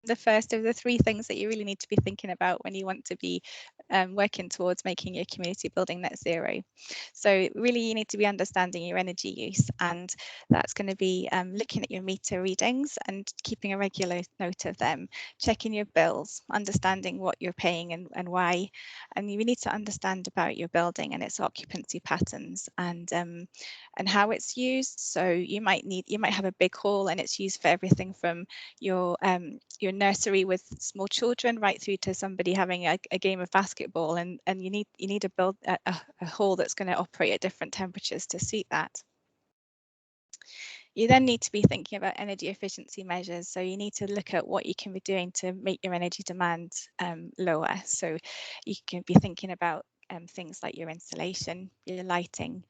the first of the three things that you really need to be thinking about when you want to be working towards making your community building net zero. So really you need to be understanding your energy use, and that's going to be looking at your meter readings and keeping a regular note of them, checking your bills, understanding what you're paying and why, and you need to understand about your building and its occupancy patterns and how it's used. So you might have a big hall and it's used for everything from your nursery with small children right through to somebody having a game of basketball, and you need to build a hall that's going to operate at different temperatures to suit that. You then need to be thinking about energy efficiency measures. So you need to look at what you can be doing to make your energy demand lower. So you can be thinking about things like your insulation, your lighting,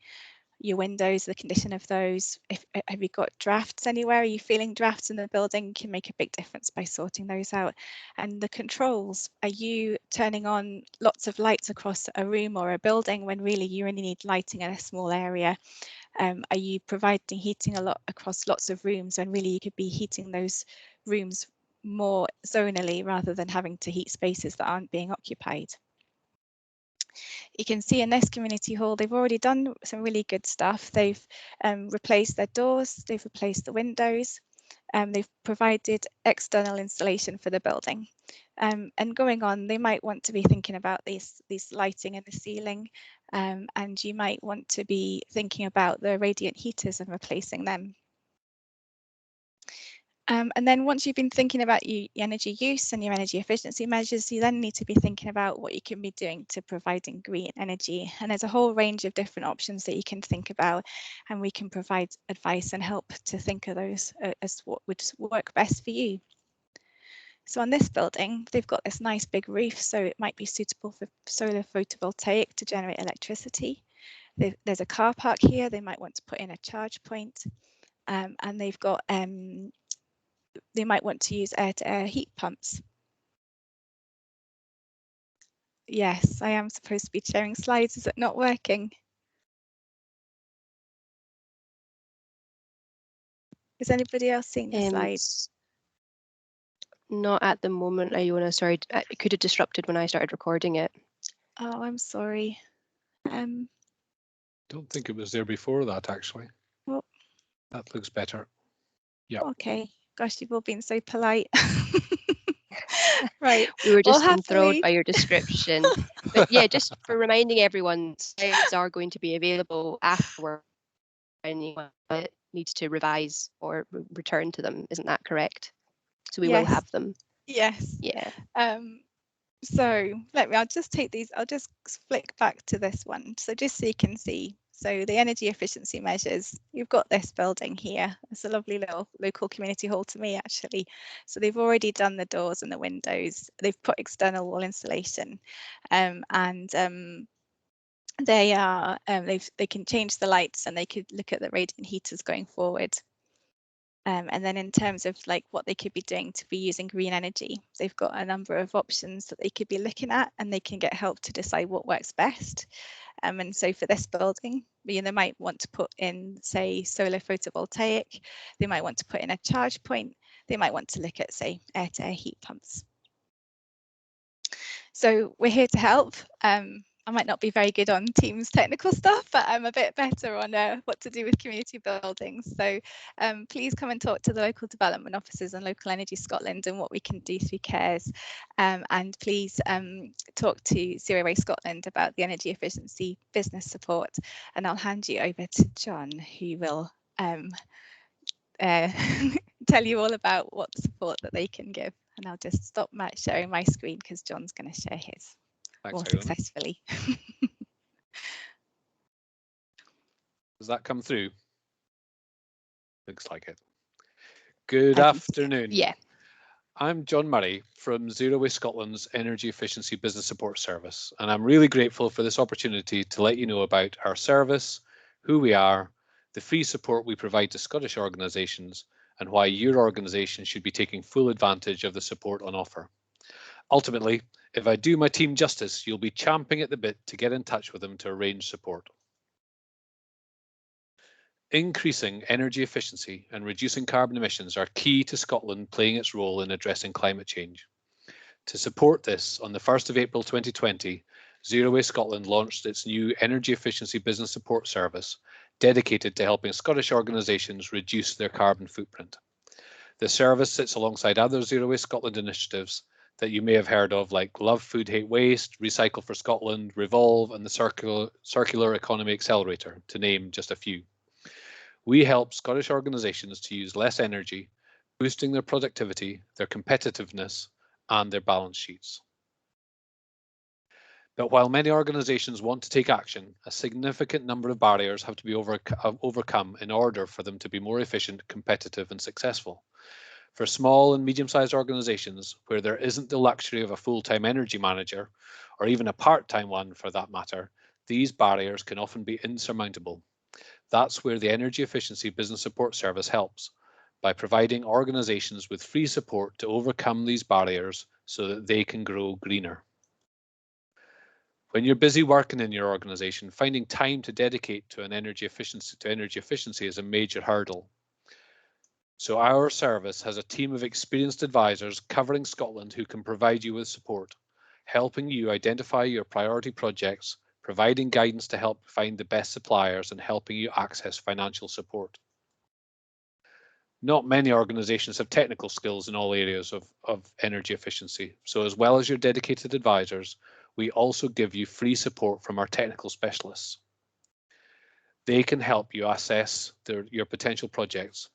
your windows, the condition of those. Have you got drafts anywhere? Are you feeling drafts in the building? You can make a big difference by sorting those out. And the controls, are you turning on lots of lights across a room or a building when really you only need lighting in a small area? Are you providing heating a lot across lots of rooms when really you could be heating those rooms more zonally rather than having to heat spaces that aren't being occupied? You can see in this community hall, they've already done some really good stuff. They've replaced their doors, they've replaced the windows, they've provided external insulation for the building. And going on, they might want to be thinking about these lighting in the ceiling, and you might want to be thinking about the radiant heaters and replacing them. And then once you've been thinking about your energy use and your energy efficiency measures, you then need to be thinking about what you can be doing to providing green energy. And there's a whole range of different options that you can think about, and we can provide advice and help to think of those as what would work best for you. So on this building, they've got this nice big roof, so it might be suitable for solar photovoltaic to generate electricity. There's a car park here, they might want to put in a charge point, and they've got they might want to use air-to-air heat pumps. Yes, I am supposed to be sharing slides. Is it not working? Is anybody else seeing the slides? Not at the moment, Iona. Sorry, it could have disrupted when I started recording it. Oh, I'm sorry. Don't think it was there before that, actually. Well, that looks better. Yeah. Okay. Gosh, you've all been so polite. Right. We were just enthralled by your description. But yeah, just for reminding everyone, slides are going to be available afterward. Anyone that needs to revise or return to them, isn't that correct? So we will have them. Yes. Yeah. So I'll just take these, I'll just flick back to this one. So just so you can see, so the energy efficiency measures, you've got this building here. It's a lovely little local community hall to me, actually. So they've already done the doors and the windows. They've put external wall insulation, and they are they can change the lights, and they could look at the radiant heaters going forward. And then in terms of like what they could be doing to be using green energy, they've got a number of options that they could be looking at, and they can get help to decide what works best. And so for this building, they might want to put in, say, solar photovoltaic. They might want to put in a charge point. They might want to look at, say, air-to-air heat pumps. So we're here to help. I might not be very good on Teams technical stuff, but I'm a bit better on what to do with community buildings. So please come and talk to the local development officers and Local Energy Scotland and what we can do through CARES. And please talk to Zero Waste Scotland about the energy efficiency business support. And I'll hand you over to John, who will tell you all about what support that they can give. And I'll just stop sharing my screen because John's going to share his. Thanks, more successfully. Does that come through? Looks like it. Good afternoon. Yeah. I'm John Murray from Zero Waste Scotland's Energy Efficiency Business Support Service, and I'm really grateful for this opportunity to let you know about our service, who we are, the free support we provide to Scottish organisations, and why your organisation should be taking full advantage of the support on offer. Ultimately, if I do my team justice, you'll be champing at the bit to get in touch with them to arrange support. Increasing energy efficiency and reducing carbon emissions are key to Scotland playing its role in addressing climate change. To support this, on the 1st of April 2020, Zero Waste Scotland launched its new Energy Efficiency Business Support Service, dedicated to helping Scottish organisations reduce their carbon footprint. The service sits alongside other Zero Waste Scotland initiatives that you may have heard of, like Love Food Hate Waste, Recycle for Scotland, Revolve, and the Circular Economy Accelerator, to name just a few. We help Scottish organisations to use less energy, boosting their productivity, their competitiveness, and their balance sheets. But while many organisations want to take action, a significant number of barriers have to be overcome in order for them to be more efficient, competitive, and successful. For small and medium-sized organisations, where there isn't the luxury of a full-time energy manager, or even a part-time one for that matter, these barriers can often be insurmountable. That's where the Energy Efficiency Business Support Service helps, by providing organisations with free support to overcome these barriers so that they can grow greener. When you're busy working in your organisation, finding time to dedicate to energy efficiency is a major hurdle. So our service has a team of experienced advisors covering Scotland who can provide you with support, helping you identify your priority projects, providing guidance to help find the best suppliers, and helping you access financial support. Not many organisations have technical skills in all areas of energy efficiency, so as well as your dedicated advisors, we also give you free support from our technical specialists. They can help you assess your potential projects.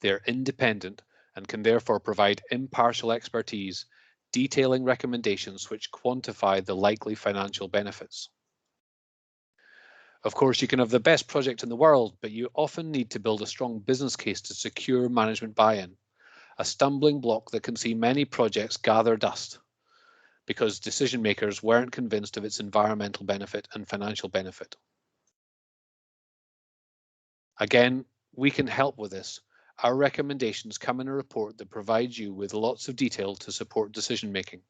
They're independent and can therefore provide impartial expertise, detailing recommendations which quantify the likely financial benefits. Of course, you can have the best project in the world, but you often need to build a strong business case to secure management buy-in, a stumbling block that can see many projects gather dust because decision makers weren't convinced of its environmental benefit and financial benefit. Again, we can help with this. Our recommendations come in a report that provides you with lots of detail to support decision making.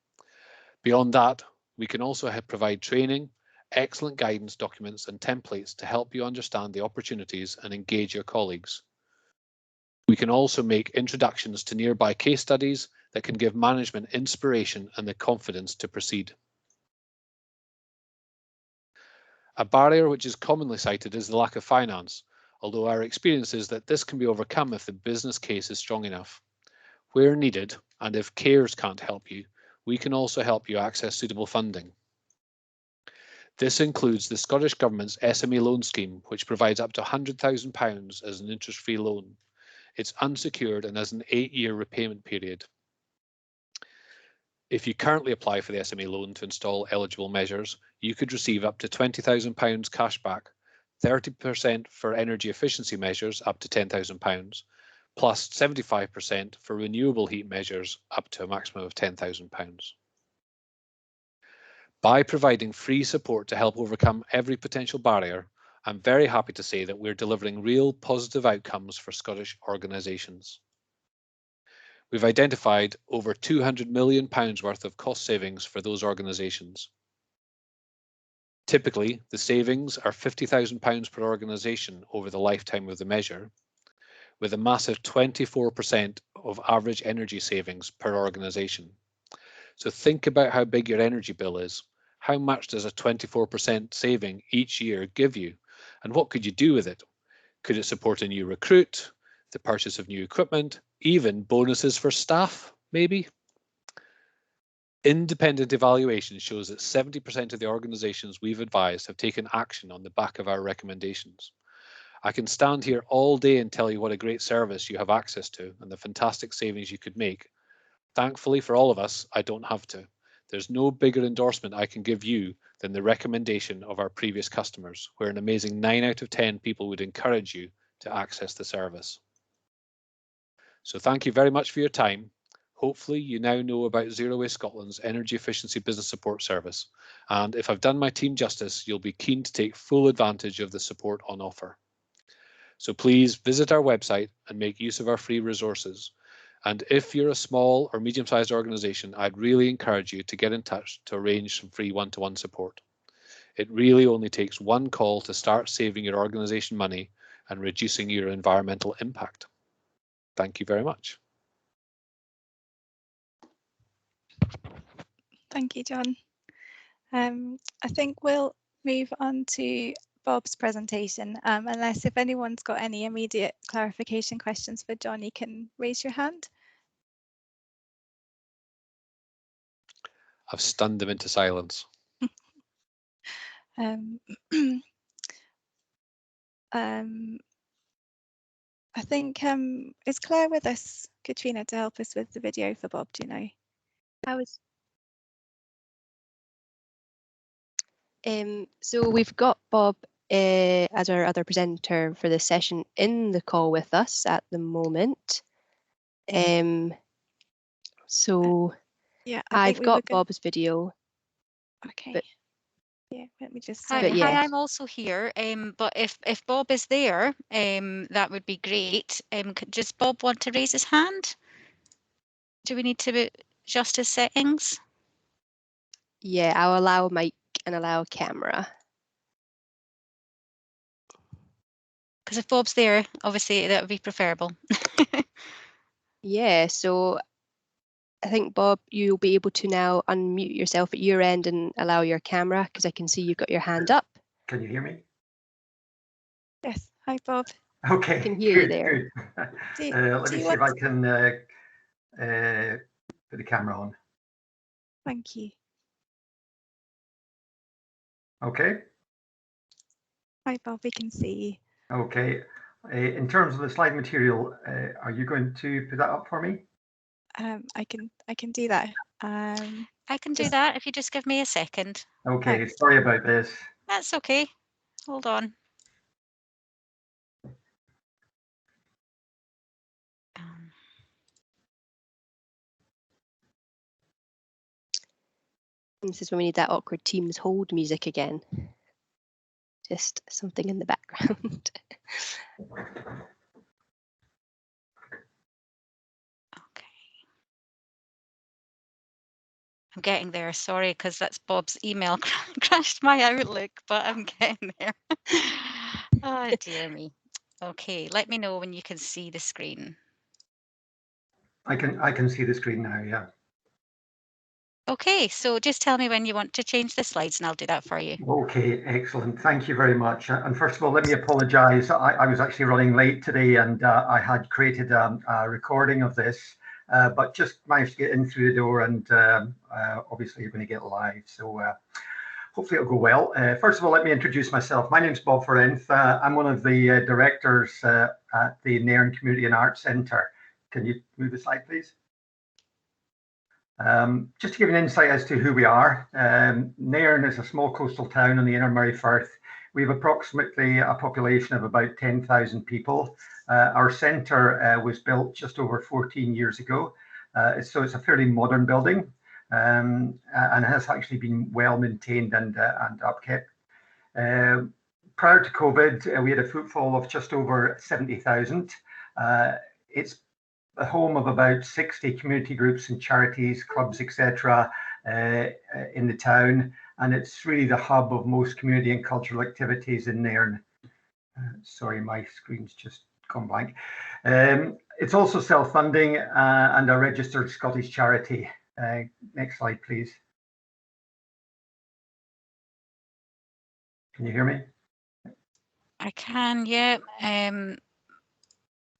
Beyond that, we can also provide training, excellent guidance documents and templates to help you understand the opportunities and engage your colleagues. We can also make introductions to nearby case studies that can give management inspiration and the confidence to proceed. A barrier which is commonly cited is the lack of finance, although our experience is that this can be overcome if the business case is strong enough. Where needed, and if CARES can't help you, we can also help you access suitable funding. This includes the Scottish Government's SME loan scheme, which provides up to £100,000 as an interest-free loan. It's unsecured and has an 8-year repayment period. If you currently apply for the SME loan to install eligible measures, you could receive up to £20,000 cash back, 30% for energy efficiency measures up to £10,000, plus 75% for renewable heat measures up to a maximum of £10,000. By providing free support to help overcome every potential barrier, I'm very happy to say that we're delivering real positive outcomes for Scottish organisations. We've identified over £200 million worth of cost savings for those organisations. Typically, the savings are £50,000 per organisation over the lifetime of the measure, with a massive 24% of average energy savings per organisation. So think about how big your energy bill is. How much does a 24% saving each year give you? And what could you do with it? Could it support a new recruit, the purchase of new equipment, even bonuses for staff, maybe? Independent evaluation shows that 70% of the organisations we've advised have taken action on the back of our recommendations. I can stand here all day and tell you what a great service you have access to and the fantastic savings you could make. Thankfully for all of us, I don't have to. There's no bigger endorsement I can give you than the recommendation of our previous customers, where an amazing 9 out of 10 people would encourage you to access the service. So thank you very much for your time. Hopefully you now know about Zero Waste Scotland's Energy Efficiency Business Support Service. And if I've done my team justice, you'll be keen to take full advantage of the support on offer. So please visit our website and make use of our free resources. And if you're a small or medium-sized organisation, I'd really encourage you to get in touch to arrange some free one-to-one support. It really only takes one call to start saving your organisation money and reducing your environmental impact. Thank you very much. Thank you, John. I think we'll move on to Bob's presentation, unless if anyone's got any immediate clarification questions for John, you can raise your hand. I've stunned them into silence. I think, is Claire with us, Katrina, to help us with the video for Bob, do you know? So we've got Bob as our other presenter for this session in the call with us at the moment. So yeah, I've got Bob's video. Okay. But, yeah, let me just. Hi, I'm also here. But if Bob is there, that would be great. Does Bob want to raise his hand? Do we need to adjust his settings? Yeah, I'll allow mic and allow camera. Because if Bob's there, obviously that would be preferable. Yeah, so I think, Bob, you'll be able to now unmute yourself at your end and allow your camera, because I can see you've got your hand up. Can you hear me? Yes. Hi, Bob. Okay. I can hear you there. Let me see if I can put the camera on. Thank you. Okay. Hi, Bob. We can see you. Okay. In terms of the slide material, are you going to put that up for me? I can do that. I can do that if you just give me a second. Okay. Thanks. Sorry about this. That's okay. Hold on. This is when we need that awkward Teams hold music again. Just something in the background. I'm getting there, sorry, because that's Bob's email crashed my Outlook, but I'm getting there. Oh, dear me. Okay, let me know when you can see the screen. I can see the screen now, yeah. Okay, so just tell me when you want to change the slides and I'll do that for you. Okay, excellent. Thank you very much. And first of all, let me apologize. I was actually running late today, and I had created a recording of this, but just managed to get in through the door, and obviously you're going to get live. So hopefully it'll go well. First of all, let me introduce myself. My name's Bob Ferenth. I'm one of the directors at the Nairn Community Arts Centre. Can you move the slide, please? Just to give you an insight as to who we are, Nairn is a small coastal town on the Inner Murray Firth. We have approximately a population of about 10,000 people. Our centre was built just over 14 years ago, so it's a fairly modern building, and has actually been well maintained and upkept. Prior to COVID, we had a footfall of just over 70,000. It's the home of about 60 community groups and charities, clubs, etc. In the town, and it's really the hub of most community and cultural activities in Nairn. Sorry, my screen's just gone blank. It's also self-funding and a registered Scottish charity. Next slide, please. Can you hear me? I can, yeah.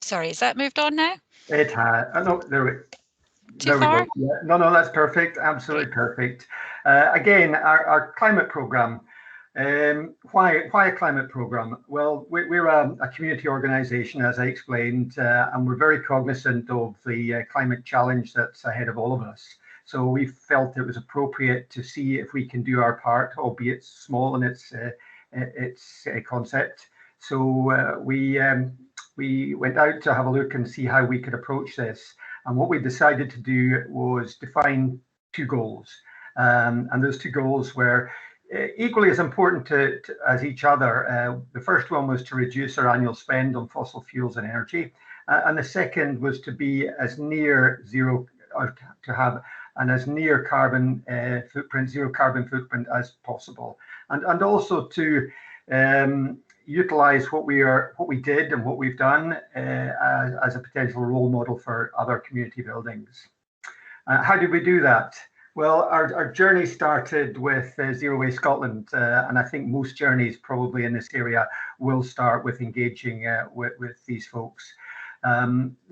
Sorry, is that moved on now? It has. Oh, no, there we go. Yeah, no, that's perfect. Absolutely perfect. Again, our climate programme. Why a climate programme? Well, we're a community organisation, as I explained, and we're very cognizant of the climate challenge that's ahead of all of us. So we felt it was appropriate to see if we can do our part, albeit small in its concept. So we went out to have a look and see how we could approach this. And what we decided to do was define two goals. And those two goals were equally as important as each other. The first one was to reduce our annual spend on fossil fuels and energy. And the second was to be as near zero, or to have an as near carbon footprint, zero carbon footprint as possible. And also to utilize what we did and what we've done as a potential role model for other community buildings. How did we do that? Well, our journey started with Zero Waste Scotland, and I think most journeys probably in this area will start with engaging with these folks.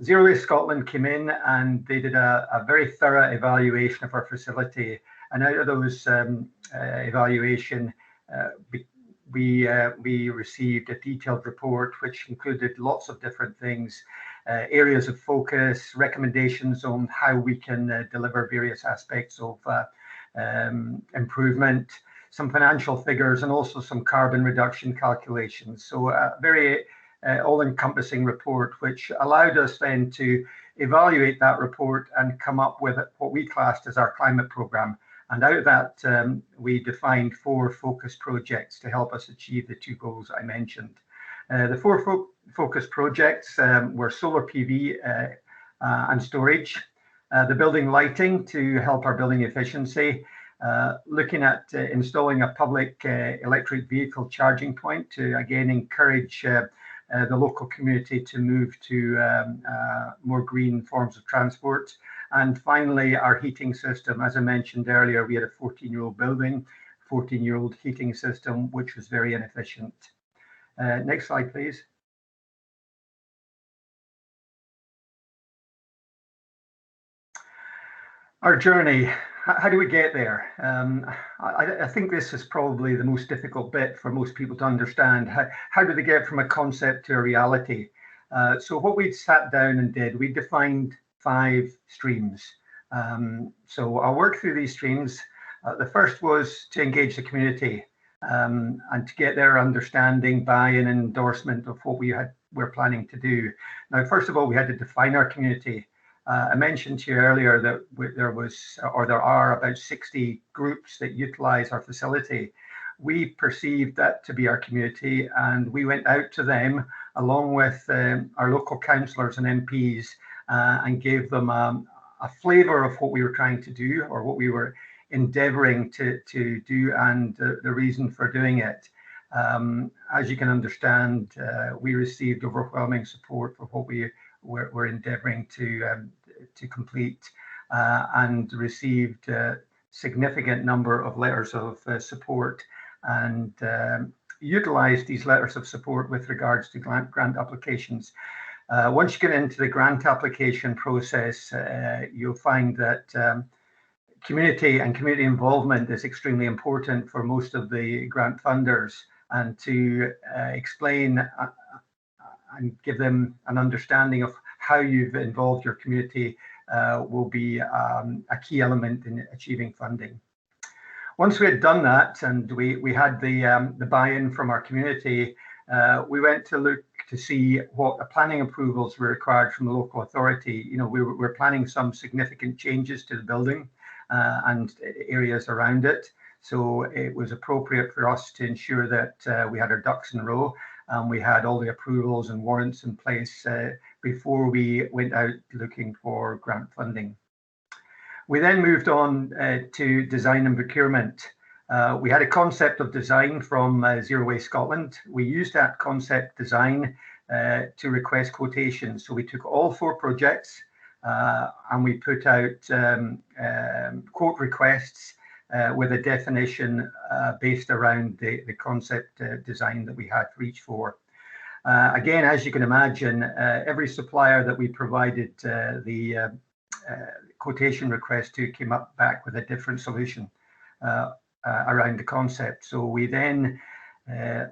Zero Waste Scotland came in and they did a very thorough evaluation of our facility, and out of those evaluation, we received a detailed report which included lots of different things, areas of focus, recommendations on how we can deliver various aspects of improvement, some financial figures, and also some carbon reduction calculations. So a very all-encompassing report, which allowed us then to evaluate that report and come up with what we classed as our climate programme. And out of that, we defined 4 focus projects to help us achieve the 2 goals I mentioned. The 4 focus projects were solar PV and storage, the building lighting to help our building efficiency, looking at installing a public electric vehicle charging point to again encourage the local community to move to more green forms of transport. And finally, our heating system. As I mentioned earlier, we had a 14-year-old building, 14-year-old heating system, which was very inefficient. Next slide, please. Our journey, how do we get there? I think this is probably the most difficult bit for most people to understand. How do they get from a concept to a reality? So what we sat down and did, we defined 5 streams. So I'll work through these streams. The first was to engage the community and to get their understanding, buy-in, and endorsement of what we're planning to do. Now, first of all, we had to define our community. I mentioned to you earlier that there are about 60 groups that utilize our facility. We perceived that to be our community, and we went out to them along with our local councillors and MPs and gave them a flavour of what we were trying to do, or what we were endeavouring to do, and the reason for doing it. As you can understand, we received overwhelming support for what we're endeavouring to complete, and received a significant number of letters of support, and utilised these letters of support with regards to grant applications. Once you get into the grant application process, you'll find that community and community involvement is extremely important for most of the grant funders, and to explain and give them an understanding of how you've involved your community will be a key element in achieving funding. Once we had done that and we had the buy-in from our community, we went to look to see what planning approvals were required from the local authority. You know, we're planning some significant changes to the building and areas around it. So it was appropriate for us to ensure that we had our ducks in a row, and we had all the approvals and warrants in place before we went out looking for grant funding. We then moved on to design and procurement. We had a concept of design from Zero Waste Scotland. We used that concept design to request quotations. So we took all 4 projects and we put out quote requests with a definition based around the concept design that we had for each 4. Again, as you can imagine, every supplier that we provided the quotation request to came up back with a different solution around the concept. So we then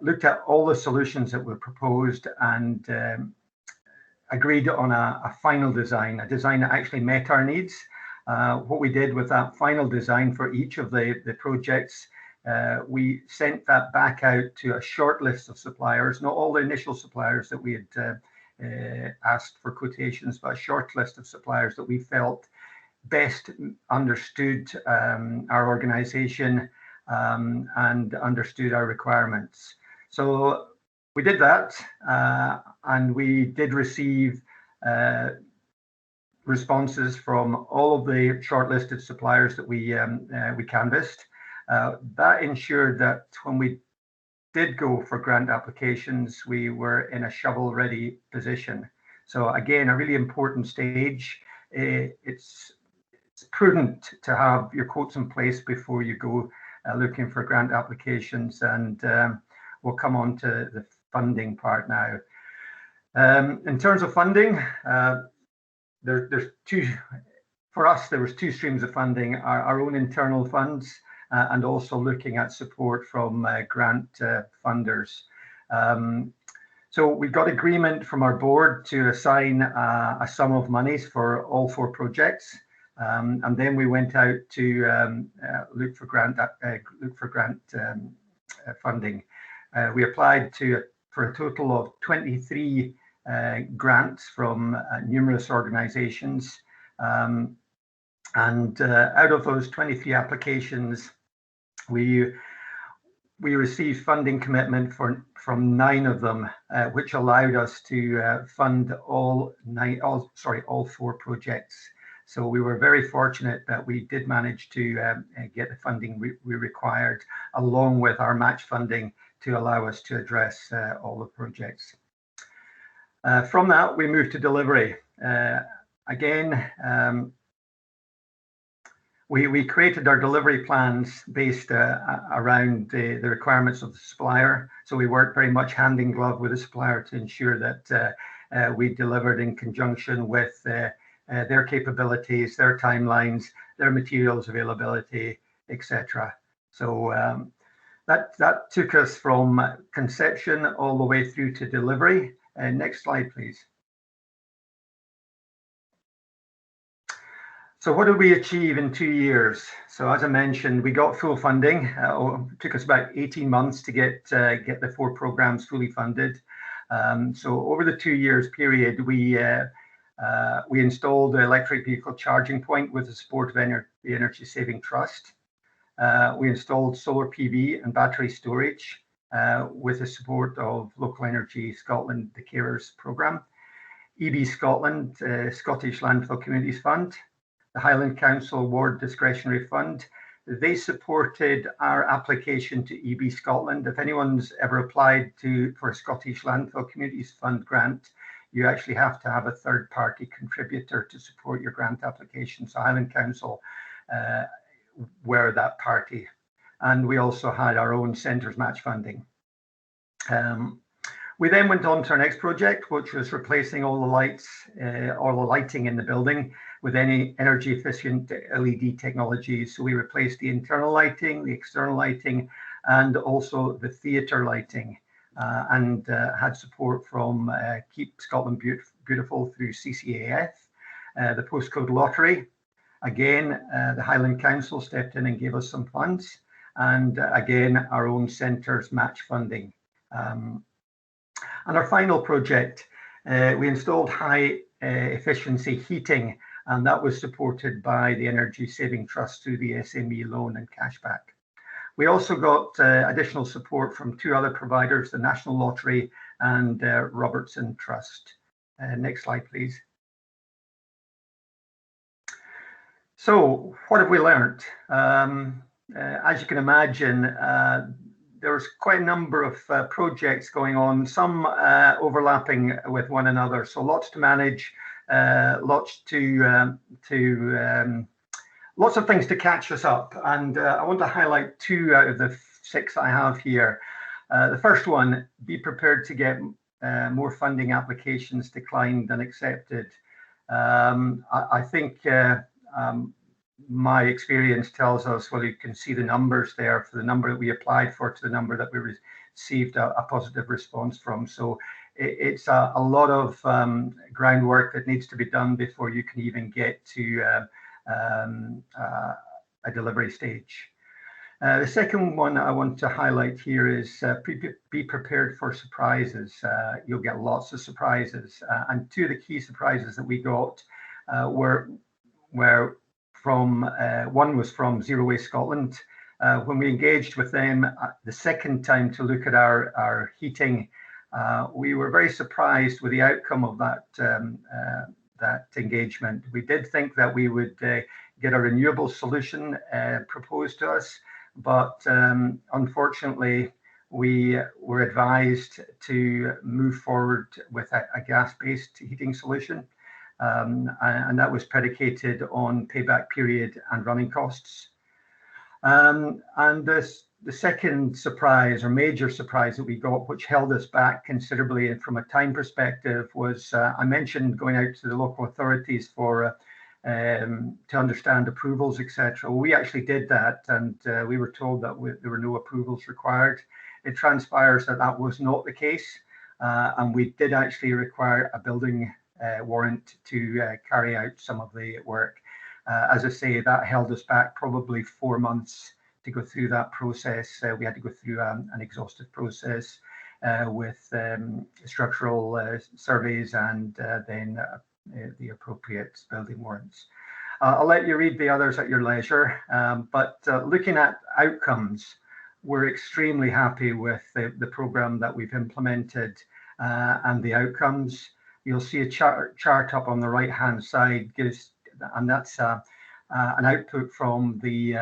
looked at all the solutions that were proposed and agreed on a final design, a design that actually met our needs. What we did with that final design for each of the projects, we sent that back out to a short list of suppliers, not all the initial suppliers that we had asked for quotations, but a short list of suppliers that we felt best understood our organisation and understood our requirements. So we did that, and we did receive responses from all of the shortlisted suppliers that we canvassed. That ensured that when we did go for grant applications, we were in a shovel-ready position. So again, a really important stage. It's prudent to have your quotes in place before you go looking for grant applications, and we'll come on to the funding part now. In terms of funding, there's two. For us, there was two streams of funding: our own internal funds, and also looking at support from grant funders. So we got agreement from our board to assign a sum of monies for all 4 projects, and then we went out to look for grant funding. We applied for a total of 23 grants from numerous organisations, and out of those 23 applications, we received funding commitment from 9 of them, which allowed us to fund all 4 projects. So we were very fortunate that we did manage to get the funding we required, along with our match funding, to allow us to address all the projects. From that, we moved to delivery. Again, we created our delivery plans based around the requirements of the supplier. So we worked very much hand in glove with the supplier to ensure that we delivered in conjunction with their capabilities, their timelines, their materials availability, etc. So that took us from conception all the way through to delivery. Next slide, please. So what did we achieve in 2 years? So as I mentioned, we got full funding. It took us about 18 months to get the 4 programs fully funded. So over the 2 years period, we installed the electric vehicle charging point with the support of the Energy Saving Trust. We installed solar PV and battery storage with the support of Local Energy Scotland, the Carers programme, EB Scotland, Scottish Landfill Communities Fund, the Highland Council Ward Discretionary Fund. They supported our application to EB Scotland. If anyone's ever applied for a Scottish Landfill Communities Fund grant, you actually have to have a third-party contributor to support your grant application. So Highland Council were that party. And we also had our own centres match funding. We then went on to our next project, which was replacing all the lights, all the lighting in the building with any energy efficient LED technology. So we replaced the internal lighting, the external lighting, and also the theatre lighting, and had support from Keep Scotland Beautiful through CCAF, the postcode lottery. Again, the Highland Council stepped in and gave us some funds, and again, our own centres match funding. And our final project, we installed high efficiency heating, and that was supported by the Energy Saving Trust through the SME loan and cashback. We also got additional support from 2 other providers, the National Lottery and Robertson Trust. Next slide, please. So what have we learned? As you can imagine, there was quite a number of projects going on, some overlapping with one another. So lots to manage, lots of things to catch us up. And I want to highlight 2 out of the 6 I have here. The first one, be prepared to get more funding applications declined than accepted. I think my experience tells us, well, you can see the numbers there for the number that we applied for to the number that we received a positive response from. So it's a lot of groundwork that needs to be done before you can even get to a delivery stage. The second one I want to highlight here is be prepared for surprises. You'll get lots of surprises. And 2 of the key surprises that we got were from, one was from Zero Waste Scotland. When we engaged with them the second time to look at our heating, we were very surprised with the outcome of that engagement. We did think that we would get a renewable solution proposed to us, but unfortunately, we were advised to move forward with a gas-based heating solution. And that was predicated on payback period and running costs. And the second surprise, or major surprise, that we got, which held us back considerably from a time perspective, was I mentioned going out to the local authorities for to understand approvals, etc. Well, we actually did that, and we were told that there were no approvals required. It transpires that that was not the case, and we did actually require a building warrant to carry out some of the work. As I say, that held us back probably 4 months to go through that process. We had to go through an exhaustive process with structural surveys and then the appropriate building warrants. I'll let you read the others at your leisure, but looking at outcomes, we're extremely happy with the programme that we've implemented and the outcomes. You'll see a chart up on the right-hand side, and that's an output from the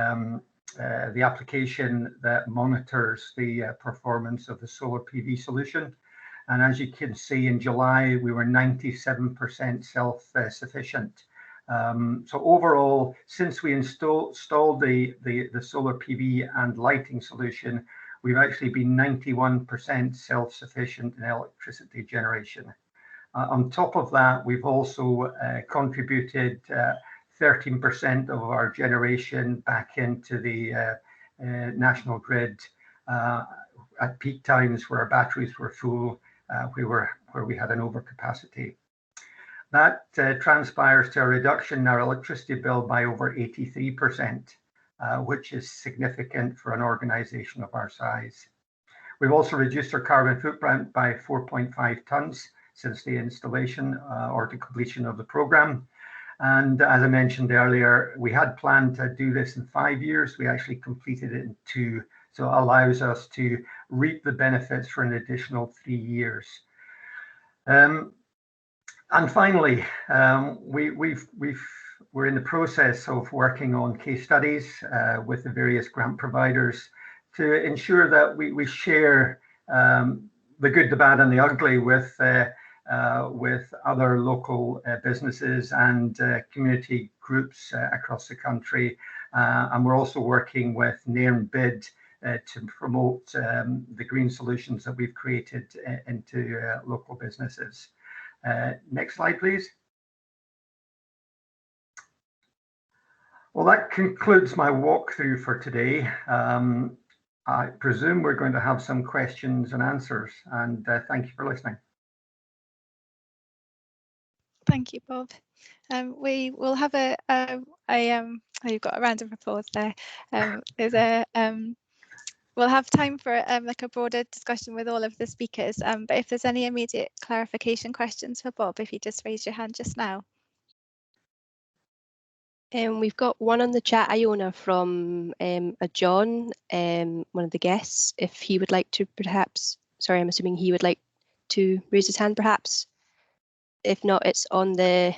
application that monitors the performance of the solar PV solution. And as you can see, in July, we were 97% self-sufficient. So overall, since we installed the solar PV and lighting solution, we've actually been 91% self-sufficient in electricity generation. On top of that, we've also contributed 13% of our generation back into the national grid at peak times where our batteries were full, where we had an overcapacity. That transpires to a reduction in our electricity bill by over 83%, which is significant for an organisation of our size. We've also reduced our carbon footprint by 4.5 tonnes since the installation or the completion of the programme. And as I mentioned earlier, we had planned to do this in 5 years. We actually completed it in 2. So it allows us to reap the benefits for an additional 3 years. And finally, we're in the process of working on case studies with the various grant providers to ensure that we share the good, the bad, and the ugly with other local businesses and community groups across the country. And we're also working with Nairn to promote the green solutions that we've created into local businesses. Next slide, please. Well, that concludes my walkthrough for today. I presume we're going to have some questions and answers, and thank you for listening. Thank you, Bob. We will have you've got a round of applause there. We'll have time for like a broader discussion with all of the speakers, but if there's any immediate clarification questions for Bob, if you just raise your hand just now. We've got one on the chat, Iona, from a John, one of the guests, if he would like to perhaps, sorry, I'm assuming he would like to raise his hand perhaps. If not, it's on the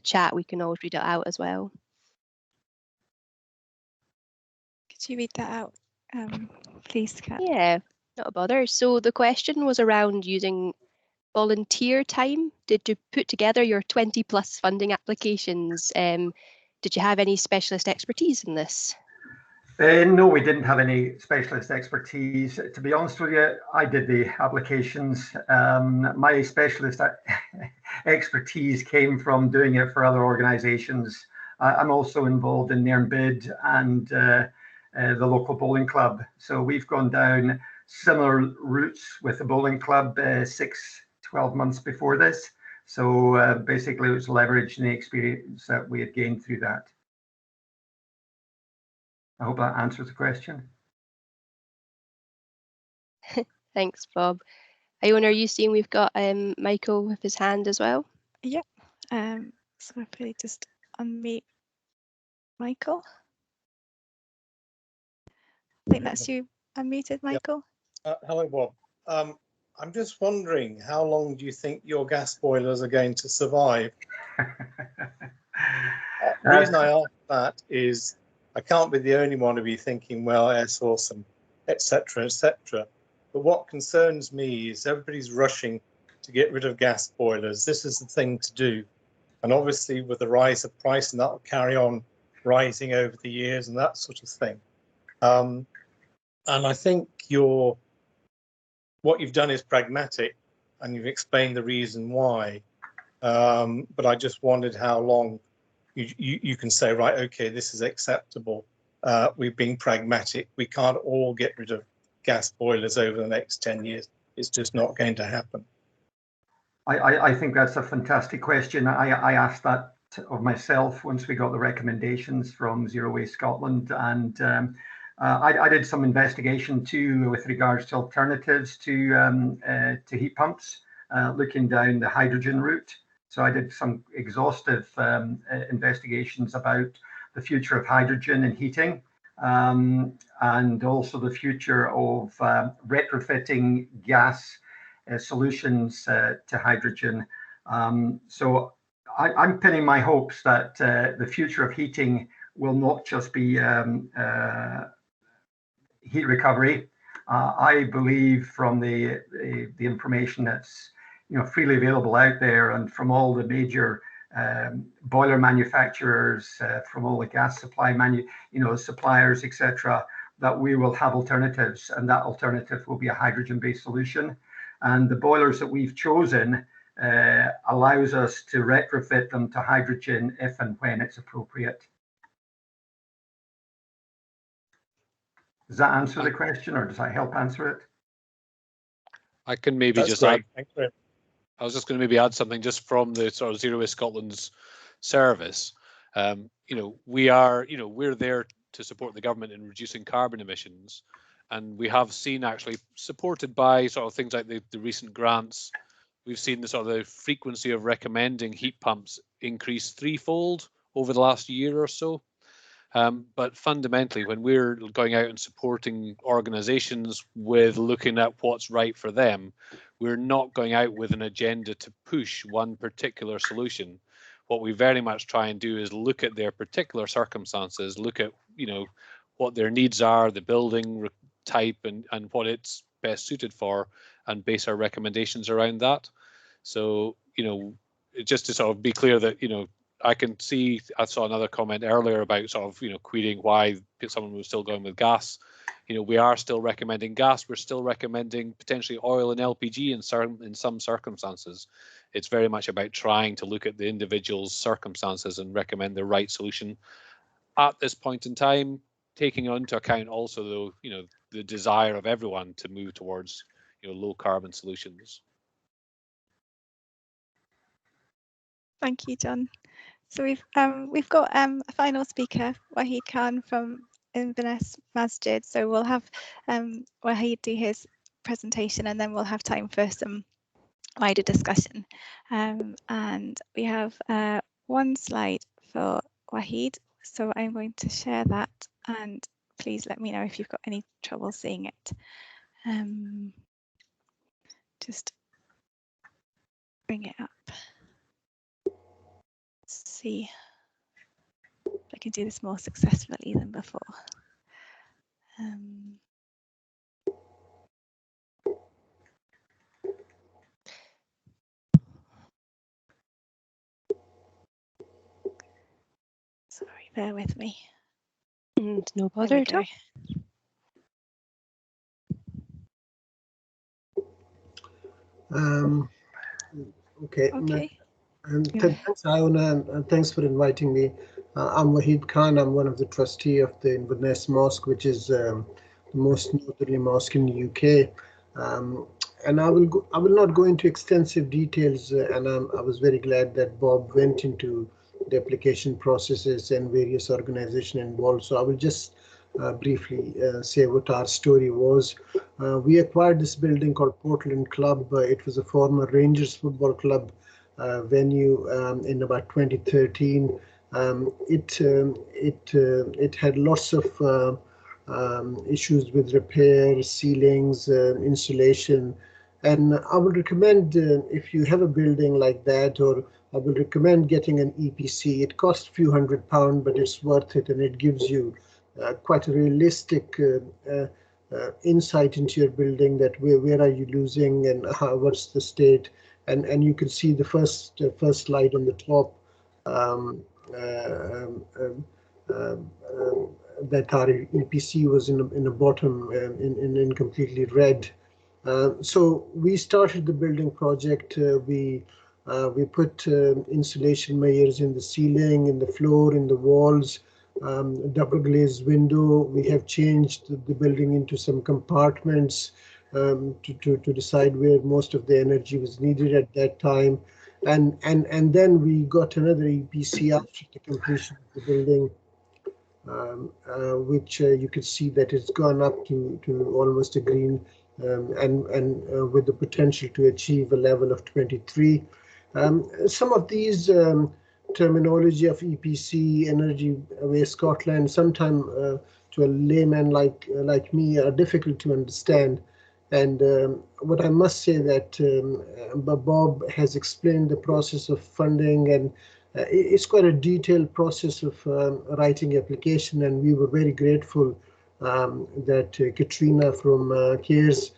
chat. We can always read it out as well. Could you read that out, please, Kat? Yeah, not a bother. So the question was around using volunteer time. Did you put together your 20+ funding applications? Did you have any specialist expertise in this? No, we didn't have any specialist expertise. To be honest with you, I did the applications. My specialist expertise came from doing it for other organisations. I'm also involved in Nairn Bid and the local bowling club. So we've gone down similar routes with the bowling club 6-12 months before this. So basically it was leveraging the experience that we had gained through that. I hope that answers the question. Thanks, Bob. Iona, are you seeing we've got Michael with his hand as well? Yep. So if we just unmute Michael. I think that's you unmuted, Michael. Yep. Hello, Bob. I'm just wondering, how long do you think your gas boilers are going to survive? The reason I ask that is I can't be the only one to be thinking, well, air source and etc., etc. But what concerns me is everybody's rushing to get rid of gas boilers. This is the thing to do. And obviously with the rise of price, and that will carry on rising over the years and that sort of thing. And I think what you've done is pragmatic, and you've explained the reason why. But I just wondered how long you can say, right, okay, this is acceptable. We've been pragmatic. We can't all get rid of gas boilers over the next 10 years. It's just not going to happen. I think that's a fantastic question. I asked that of myself once we got the recommendations from Zero Waste Scotland, and I did some investigation too with regards to alternatives to heat pumps, looking down the hydrogen route. So I did some exhaustive investigations about the future of hydrogen in heating, and also the future of retrofitting gas solutions to hydrogen. So I'm pinning my hopes that the future of heating will not just be heat recovery. I believe from the information that's freely available out there, and from all the major boiler manufacturers, from all the gas supply suppliers, etc., that we will have alternatives, and that alternative will be a hydrogen-based solution. And the boilers that we've chosen allows us to retrofit them to hydrogen if and when it's appropriate. Does that answer the question, or does that help answer it? I can maybe That's just great. add. I was just going to maybe add something just from the sort of Zero Waste Scotland's service. We're there to support the government in reducing carbon emissions, and we have seen, actually supported by sort of things like the recent grants, we've seen the sort of the frequency of recommending heat pumps increase threefold over the last year or so. But fundamentally, when we're going out and supporting organisations with looking at what's right for them, we're not going out with an agenda to push one particular solution. What we very much try and do is look at their particular circumstances, look at what their needs are, the building type, and what it's best suited for, and base our recommendations around that. So just to sort of be clear that I saw another comment earlier about sort of querying why someone was still going with gas. We are still recommending gas. We're still recommending potentially oil and LPG in some circumstances. It's very much about trying to look at the individual's circumstances and recommend the right solution at this point in time, taking into account also the desire of everyone to move towards low carbon solutions. Thank you, John. So we've got a final speaker, Waheed Khan from Inverness Masjid. So we'll have Waheed do his presentation, and then we'll have time for some wider discussion. And we have one slide for Waheed. So I'm going to share that, and please let me know if you've got any trouble seeing it. Just bring it up. Let's see if I can do this more successfully than before. Sorry, bear with me. No bother at all. Okay. Okay. Thanks, Iona, and thanks for inviting me. I'm Waheed Khan. I'm one of the trustee of the Inverness Mosque, which is the most northerly mosque in the UK. And I will not go into extensive details, and I was very glad that Bob went into the application processes and various organizations involved. So I will just briefly say what our story was. We acquired this building called Portland Club. It was a former Rangers football club venue in about 2013. It had lots of issues with repairs, ceilings, installation, and I would recommend if you have a building like that, or I would recommend getting an EPC. It costs a few £100, but it's worth it, and it gives you quite a realistic insight into your building, that where are you losing and what's the state, and you can see the first slide on the top, that our EPC was in the bottom in completely red. So we started the building project. We put insulation layers in the ceiling, in the floor, in the walls, double glazed window. We have changed the building into some compartments to decide where most of the energy was needed at that time. And then we got another EPC after the completion of the building, which you can see that it's gone up to almost a green, and with the potential to achieve a level of 23. Some of these terminology of EPC, Energy Away Scotland, sometimes to a layman like me are difficult to understand. And what I must say that Bob has explained the process of funding, and it's quite a detailed process of writing application, and we were very grateful that Katrina from CARES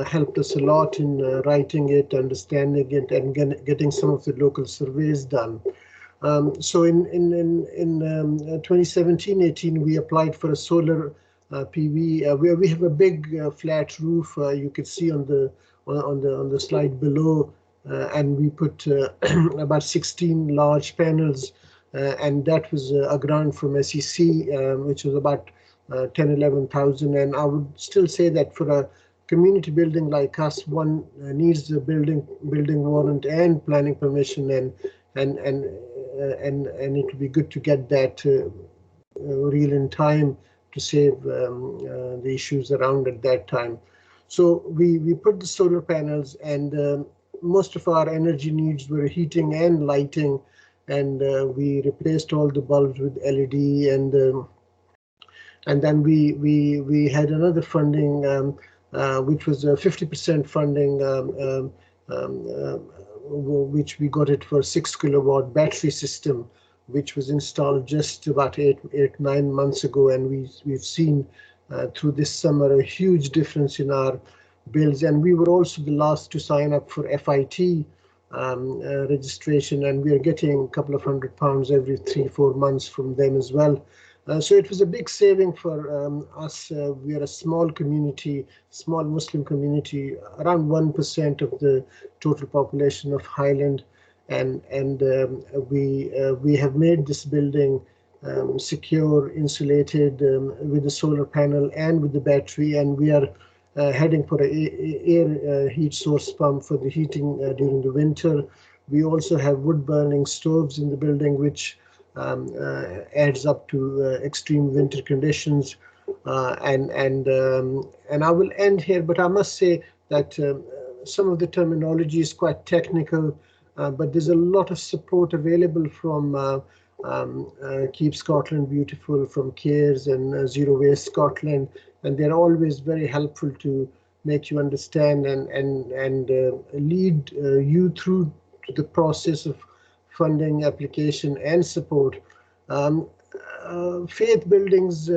helped us a lot in writing it, understanding it, and getting some of the local surveys done. So in 2017-18, we applied for a solar PV. We have a big flat roof. You can see on the slide below, and we put about 16 large panels, and that was a grant from SEC, which was about 10,000–11,000. And I would still say that for a community building like us, one needs the building warrant and planning permission, and it would be good to get that real in time to save the issues around at that time. So we put the solar panels, and most of our energy needs were heating and lighting, and we replaced all the bulbs with LED, and then we had another funding, which was a 50% funding, which we got it for 6 kilowatt battery system, which was installed just about 8–9 months ago, and we've seen through this summer a huge difference in our bills. And we were also the last to sign up for FIT registration, and we are getting a couple of £100 every 3–4 months from them as well. So it was a big saving for us. We are a small community, small Muslim community, around 1% of the total population of Highland, and we have made this building secure, insulated, with the solar panel and with the battery, and we are heading for an air heat source pump for the heating during the winter. We also have wood burning stoves in the building, which adds up to extreme winter conditions, and I will end here, but I must say that some of the terminology is quite technical, but there's a lot of support available from Keep Scotland Beautiful, from CARES and Zero Waste Scotland, and they're always very helpful to make you understand and lead you through to the process of funding, application, and support. Faith buildings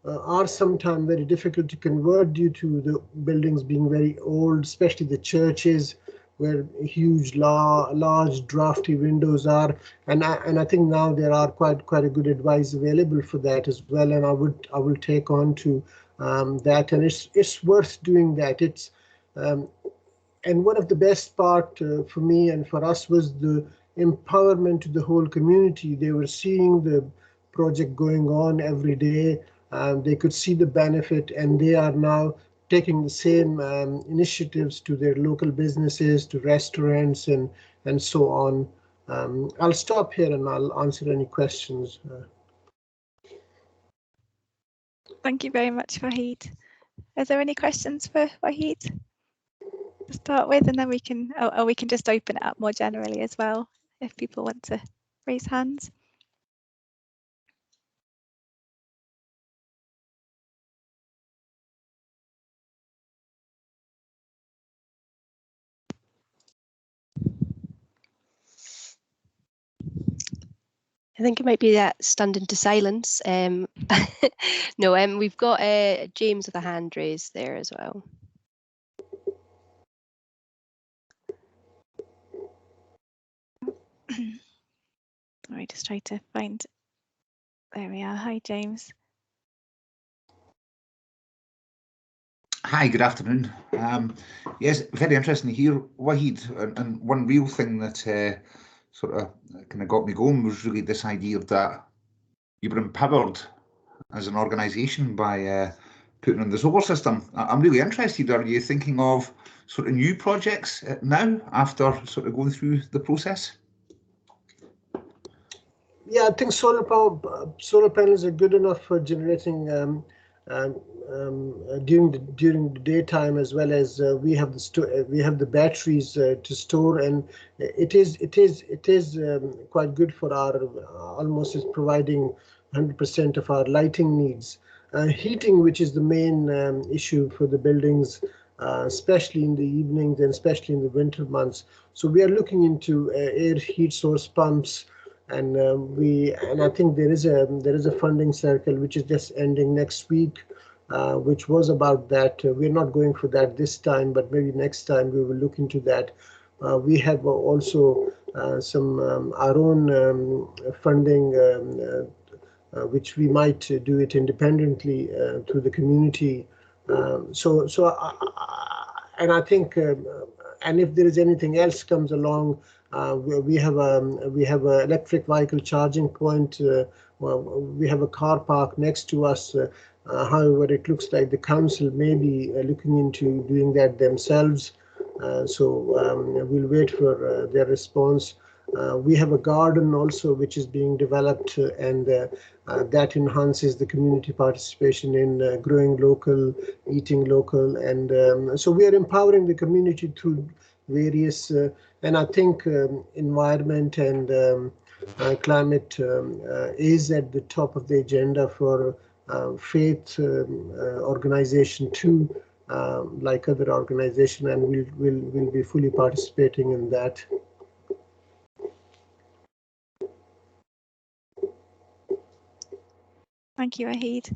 are sometimes very difficult to convert due to the buildings being very old, especially the churches, where huge, large, drafty windows are. And I think now there are quite a good advice available for that as well. And I will take on to that, and it's worth doing that. It's and one of the best part for me and for us was the empowerment to the whole community. They were seeing the project going on every day. They could see the benefit, and they are now taking the same initiatives to their local businesses, to restaurants, and so on. I'll stop here and I'll answer any questions. Thank you very much, Waheed. Are there any questions for Waheed to start with, and then we can just open it up more generally as well if people want to raise hands. I think it might be that stunned into silence. No, we've got James with a hand raised there as well. Sorry, just try to find. There we are. Hi, James. Hi, good afternoon. Yes, very interesting to hear, Waheed. And one real thing that sort of kind of got me going was really this idea that you were empowered as an organisation by putting in the solar system. I'm really interested. Are you thinking of sort of new projects now after sort of going through the process? Yeah, I think solar panels are good enough for generating during the daytime, as well as we have the batteries to store, and it is quite good for our almost is providing 100% of our lighting needs. Heating, which is the main issue for the buildings, especially in the evenings and especially in the winter months. So we are looking into air heat source pumps. And I think there is a funding circle which is just ending next week, which was about that. We're not going for that this time, but maybe next time we will look into that. We have also some our own funding, which we might do it independently through the community. And I think, and if there is anything else comes along. We have a electric vehicle charging point. We have a car park next to us. However, it looks like the council may be looking into doing that themselves. So we'll wait for their response. We have a garden also which is being developed, and that enhances the community participation in growing local, eating local, and so we are empowering the community through various. And I think environment and climate is at the top of the agenda for faith organization too, like other organization, and we'll be fully participating in that. Thank you, Waheed.